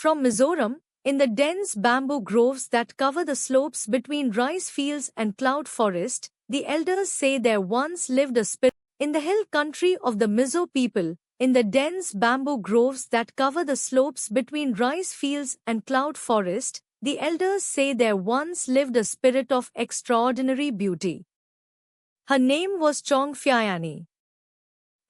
From Mizoram, in the dense bamboo groves that cover the slopes between rice fields and cloud forest, the elders say there once lived a spirit. In the hill country of the Mizo people, in the dense bamboo groves that cover the slopes between rice fields and cloud forest, the elders say there once lived a spirit of extraordinary beauty. Her name was Chongphyayani.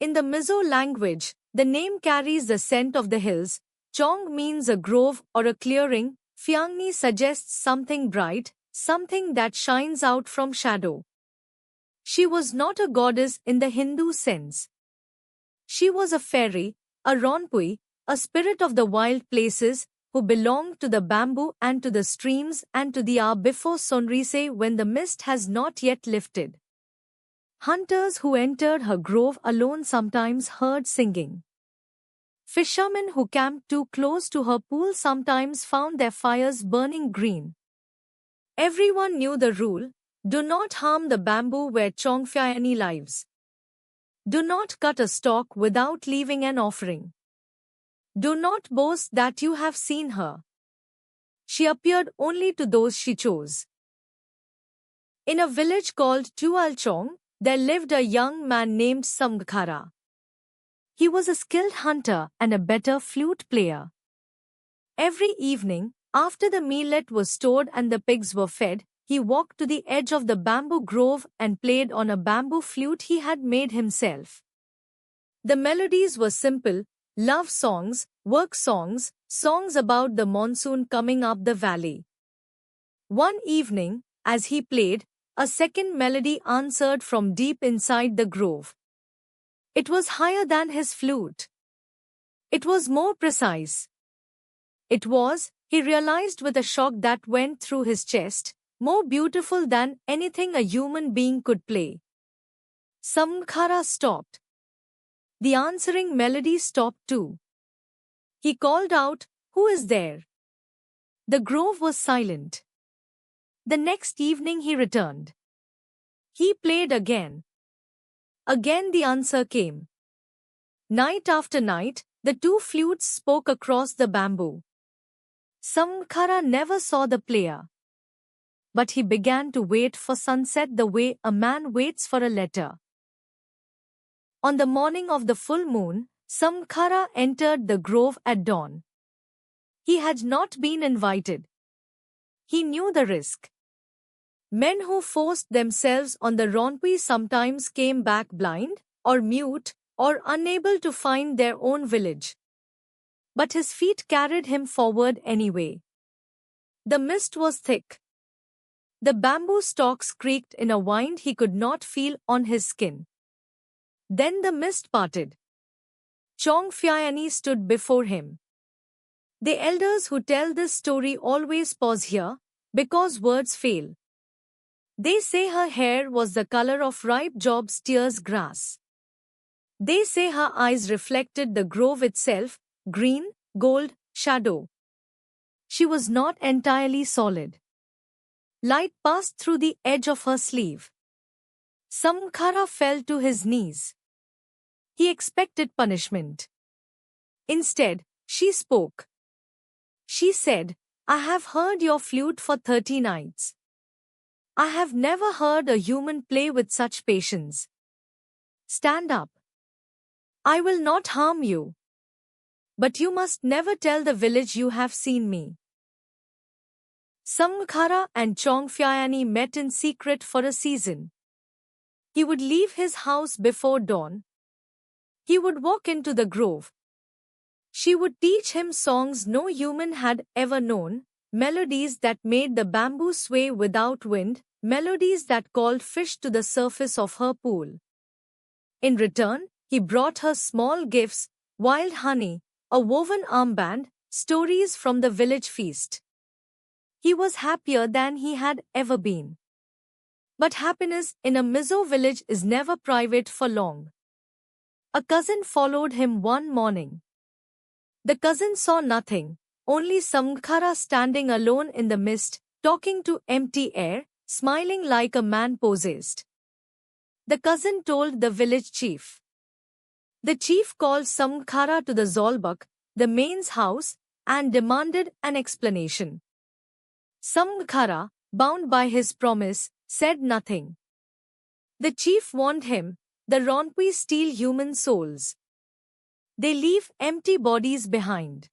In the Mizo language, the name carries the scent of the hills. Chong means a grove or a clearing. Phyangni suggests something bright, something that shines out from shadow. She was not a goddess in the Hindu sense. She was a fairy, a Ronpui, a spirit of the wild places, who belonged to the bamboo and to the streams and to the hour before sunrise when the mist has not yet lifted. Hunters who entered her grove alone sometimes heard singing. Fishermen who camped too close to her pool sometimes found their fires burning green. Everyone knew the rule: do not harm the bamboo where Chongphyayani lives. Do not cut a stalk without leaving an offering. Do not boast that you have seen her. She appeared only to those she chose. In a village called Tualchong, there lived a young man named Samghara. He was a skilled hunter and a better flute player. Every evening, after the millet was stored and the pigs were fed, he walked to the edge of the bamboo grove and played on a bamboo flute he had made himself. The melodies were simple: love songs, work songs, songs about the monsoon coming up the valley. One evening, as he played, a second melody answered from deep inside the grove. It was higher than his flute. It was more precise. It was, he realized with a shock that went through his chest, more beautiful than anything a human being could play. Samghara stopped. The answering melody stopped too. He called out, "Who is there?" The grove was silent. The next evening he returned. He played again. Again the answer came. Night after night, the two flutes spoke across the bamboo. Samghara never saw the player. But he began to wait for sunset the way a man waits for a letter. On the morning of the full moon, Samghara entered the grove at dawn. He had not been invited. He knew the risk. Men who forced themselves on the Ronpui sometimes came back blind, or mute, or unable to find their own village. But his feet carried him forward anyway. The mist was thick. The bamboo stalks creaked in a wind he could not feel on his skin. Then the mist parted. Chongphyayani stood before him. The elders who tell this story always pause here, because words fail. They say her hair was the color of ripe Job Steer's grass. They say her eyes reflected the grove itself, green, gold, shadow. She was not entirely solid. Light passed through the edge of her sleeve. Samghara fell to his knees. He expected punishment. Instead, she spoke. She said, "I have heard your flute for 30 nights. I have never heard a human play with such patience. Stand up. I will not harm you. But you must never tell the village you have seen me." Samghara and Chongphyayani met in secret for a season. He would leave his house before dawn. He would walk into the grove. She would teach him songs no human had ever known, melodies that made the bamboo sway without wind, melodies that called fish to the surface of her pool. In return, he brought her small gifts: wild honey, a woven armband, stories from the village feast. He was happier than he had ever been. But happiness in a Mizo village is never private for long. A cousin followed him one morning. The cousin saw nothing, only Samghara standing alone in the mist, talking to empty air, smiling like a man possessed. The cousin told the village chief. The chief called Samghara to the Zolbak, the maid's house, and demanded an explanation. Samghara, bound by his promise, said nothing. The chief warned him, the Ronpui steal human souls. They leave empty bodies behind.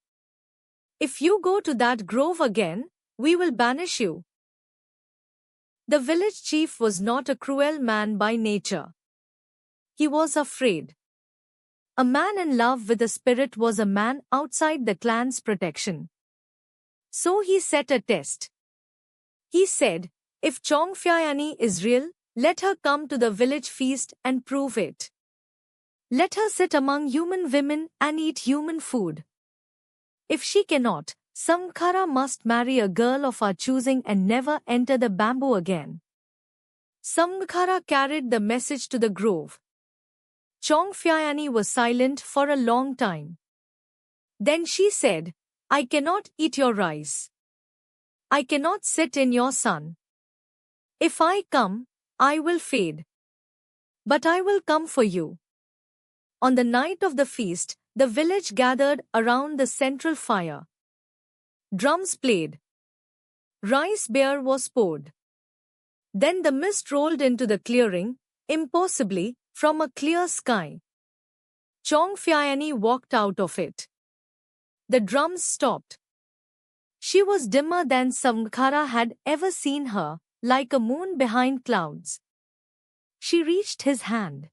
If you go to that grove again, we will banish you. The village chief was not a cruel man by nature. He was afraid. A man in love with a spirit was a man outside the clan's protection. So he set a test. He said, if Chongphyayani is real, let her come to the village feast and prove it. Let her sit among human women and eat human food. If she cannot, Samghara must marry a girl of our choosing and never enter the bamboo again. Samghara carried the message to the grove. Chongphyayani was silent for a long time. Then she said, I cannot eat your rice. I cannot sit in your sun. If I come, I will fade. But I will come for you. On the night of the feast, the village gathered around the central fire. Drums played. Rice beer was poured. Then the mist rolled into the clearing, impossibly, from a clear sky. Chongphyayani walked out of it. The drums stopped. She was dimmer than Samghara had ever seen her, like a moon behind clouds. She reached his hand.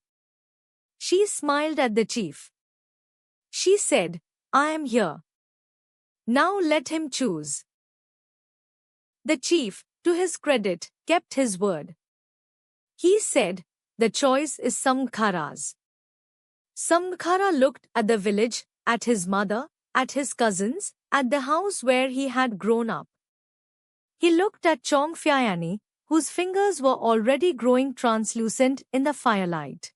She smiled at the chief. She said, I am here. Now let him choose. The chief, to his credit, kept his word. He said, the choice is Samghara's. Samghara looked at the village, at his mother, at his cousins, at the house where he had grown up. He looked at Chongphyayani, whose fingers were already growing translucent in the firelight.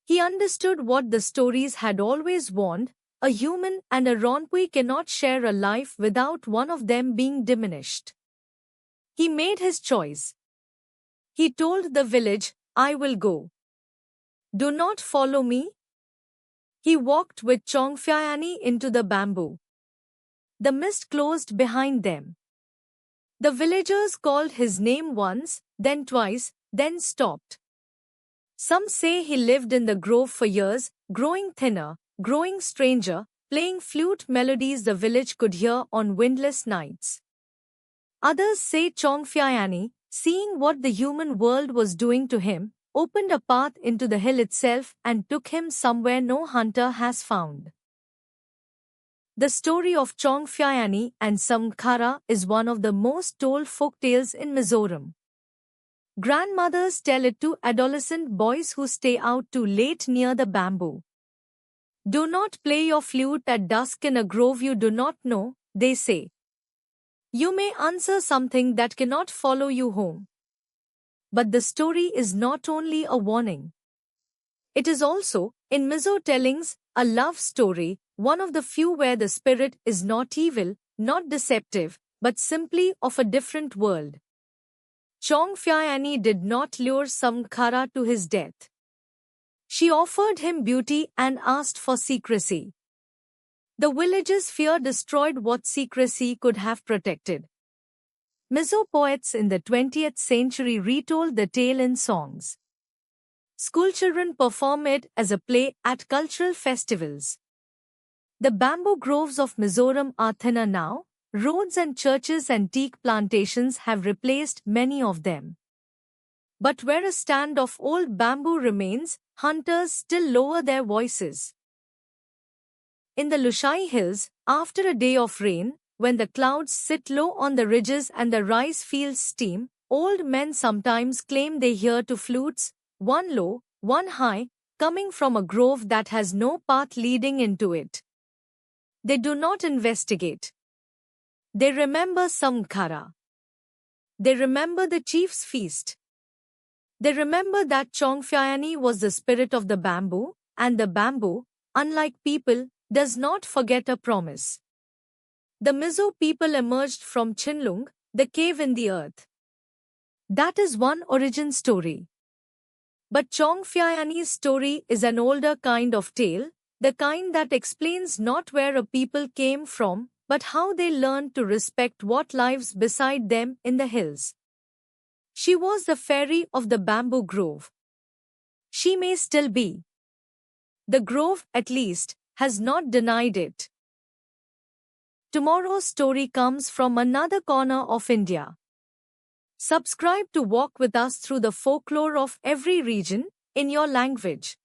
He understood what the stories had always warned, a human and a Ronpui cannot share a life without one of them being diminished. He made his choice. He told the village, I will go. Do not follow me. He walked with Chongphyayani into the bamboo. The mist closed behind them. The villagers called his name once, then twice, then stopped. Some say he lived in the grove for years, growing thinner, growing stranger, playing flute melodies the village could hear on windless nights. Others say Chongphyayani, seeing what the human world was doing to him, opened a path into the hill itself and took him somewhere no hunter has found. The story of Chongphyayani and Samghara is one of the most told folk tales in Mizoram. Grandmothers tell it to adolescent boys who stay out too late near the bamboo. Do not play your flute at dusk in a grove you do not know, they say. You may answer something that cannot follow you home. But the story is not only a warning. It is also, in Mizo tellings, a love story, one of the few where the spirit is not evil, not deceptive, but simply of a different world. Chongphyayani did not lure Samghara to his death. She offered him beauty and asked for secrecy. The village's fear destroyed what secrecy could have protected. Mizo poets in the 20th century retold the tale in songs. Schoolchildren perform it as a play at cultural festivals. The bamboo groves of Mizoram are thinner now. Roads and churches and teak plantations have replaced many of them. But where a stand of old bamboo remains, hunters still lower their voices. In the Lushai Hills, after a day of rain, when the clouds sit low on the ridges and the rice fields steam, old men sometimes claim they hear two flutes, one low, one high, coming from a grove that has no path leading into it. They do not investigate. They remember Samghara. They remember the chief's feast. They remember that Chongphyayani was the spirit of the bamboo, and the bamboo, unlike people, does not forget a promise. The Mizo people emerged from Chinlung, the cave in the earth. That is one origin story. But Chongphyayani's story is an older kind of tale, the kind that explains not where a people came from, but how they learned to respect what lives beside them in the hills. She was the fairy of the bamboo grove. She may still be. The grove, at least, has not denied it. Tomorrow's story comes from another corner of India. Subscribe to walk with us through the folklore of every region in your language.